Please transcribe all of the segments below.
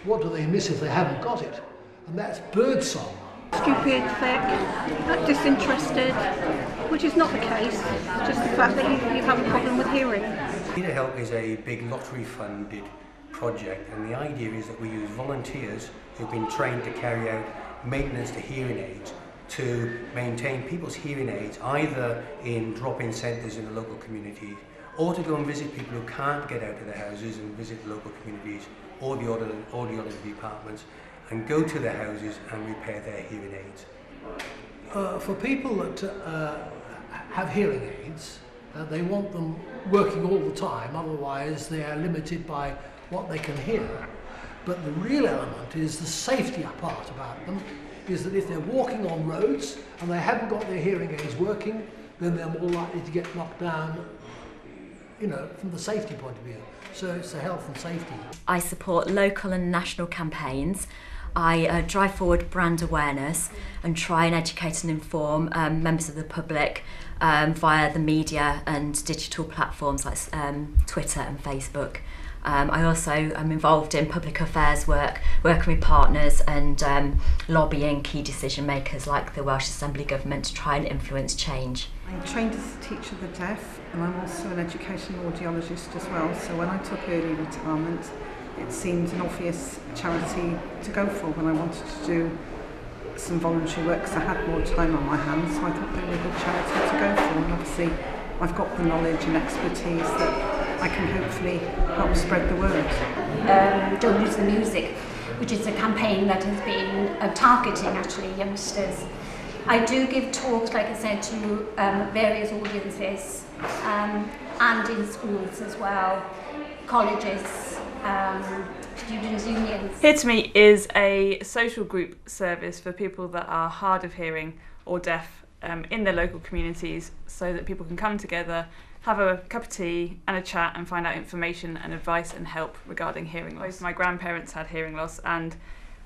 what do they miss if they haven't got it? And that's birdsong. Stupid, thick, disinterested, which is not the case. It's just the fact that you have a problem with hearing. Need a Help is a big lottery funded project, and the idea is that we use volunteers who've been trained to carry out maintenance to hearing aids to maintain people's hearing aids either in drop-in centres in the local community or to go and visit people who can't get out of their houses and visit the local communities or the other departments and go to their houses and repair their hearing aids. For people that have hearing aids, they want them working all the time, otherwise they are limited by what they can hear. But the real element is the safety part about them, is that if they're walking on roads and they haven't got their hearing aids working, then they're more likely to get knocked down, you know, from the safety point of view. So it's the health and safety. I support local and national campaigns. I drive forward brand awareness and try and educate and inform members of the public via the media and digital platforms like Twitter and Facebook. I also am involved in public affairs work, working with partners and lobbying key decision makers like the Welsh Assembly Government to try and influence change. I'm trained as a teacher of the deaf, and I'm also an educational audiologist as well, so when I took early retirement it seemed an obvious charity to go for when I wanted to do some voluntary work because I had more time on my hands, so I thought they were a good charity to go for, and obviously I've got the knowledge and expertise that I can hopefully help spread the word. Don't Lose the Music, which is a campaign that has been targeting actually youngsters. I do give talks, like I said, to various audiences and in schools as well, colleges, students' unions. Here to Me is a social group service for people that are hard of hearing or deaf in their local communities, so that people can come together, have a cup of tea and a chat and find out information and advice and help regarding hearing loss. Both my grandparents had hearing loss, and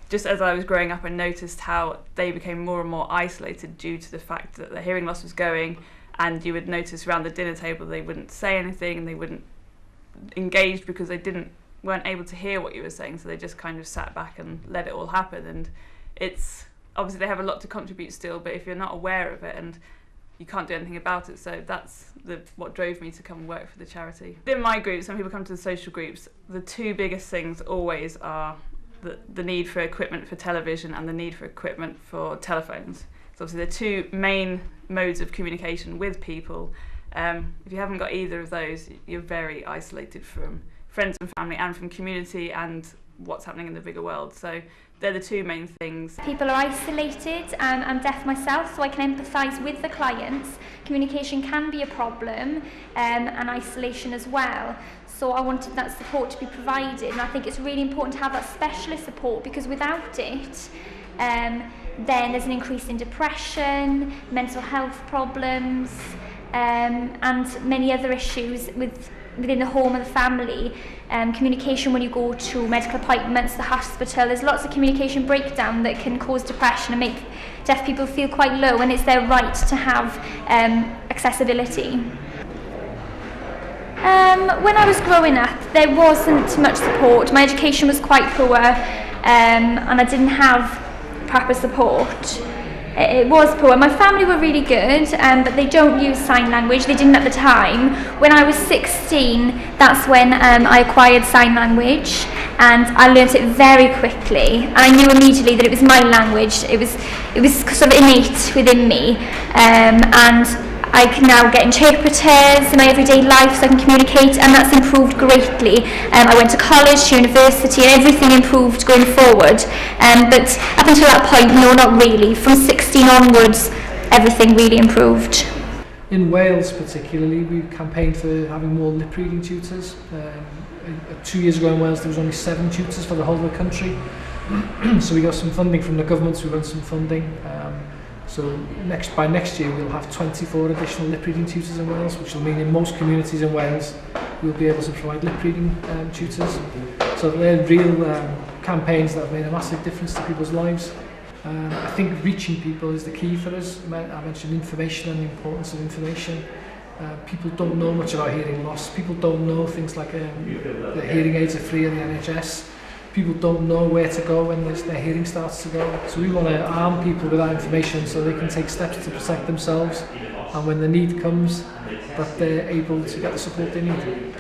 just as I was growing up I noticed how they became more and more isolated due to the fact that the hearing loss was going, and you would notice around the dinner table they wouldn't say anything and they wouldn't engage because they weren't able to hear what you were saying, so they just kind of sat back and let it all happen. And it's obviously they have a lot to contribute still, but if you're not aware of it and you can't do anything about it, so that's what drove me to come and work for the charity. In my groups, when people come to the social groups, the two biggest things always are the need for equipment for television and the need for equipment for telephones. So obviously the two main modes of communication with people. If you haven't got either of those, you're very isolated from friends and family and from community and what's happening in the bigger world. So they're the two main things. People are isolated. I'm deaf myself, so I can empathise with the clients. Communication can be a problem, and isolation as well. So I wanted that support to be provided, and I think it's really important to have that specialist support, because without it, then there's an increase in depression, mental health problems, and many other issues within the home and the family. Communication when you go to medical appointments, the hospital, there's lots of communication breakdown that can cause depression and make deaf people feel quite low, and it's their right to have accessibility. When I was growing up, there wasn't much support. My education was quite poor, and I didn't have proper support. It was poor. My family were really good, but they don't use sign language. They didn't at the time. When I was 16, that's when I acquired sign language, and I learnt it very quickly. And I knew immediately that it was my language. It was sort of innate within me, and I can now get interpreters in my everyday life so I can communicate, and that's improved greatly. I went to college, to university, and everything improved going forward. But up until that point, no, not really. From 16 onwards, everything really improved. In Wales particularly, we campaigned for having more lip reading tutors. 2 years ago in Wales there was only 7 tutors for the whole of the country. So we got some funding from the government, so we run some funding. So by next year we'll have 24 additional lip reading tutors in Wales, which will mean in most communities in Wales we'll be able to provide lip reading tutors. So they're real campaigns that have made a massive difference to people's lives. I think reaching people is the key for us. I mentioned information and the importance of information. People don't know much about hearing loss. People don't know things like that hearing aids are free in the NHS. people don't know where to go when their hearing starts to go. So we want to arm people with that information so they can take steps to protect themselves, and when the need comes, that they're able to get the support they need.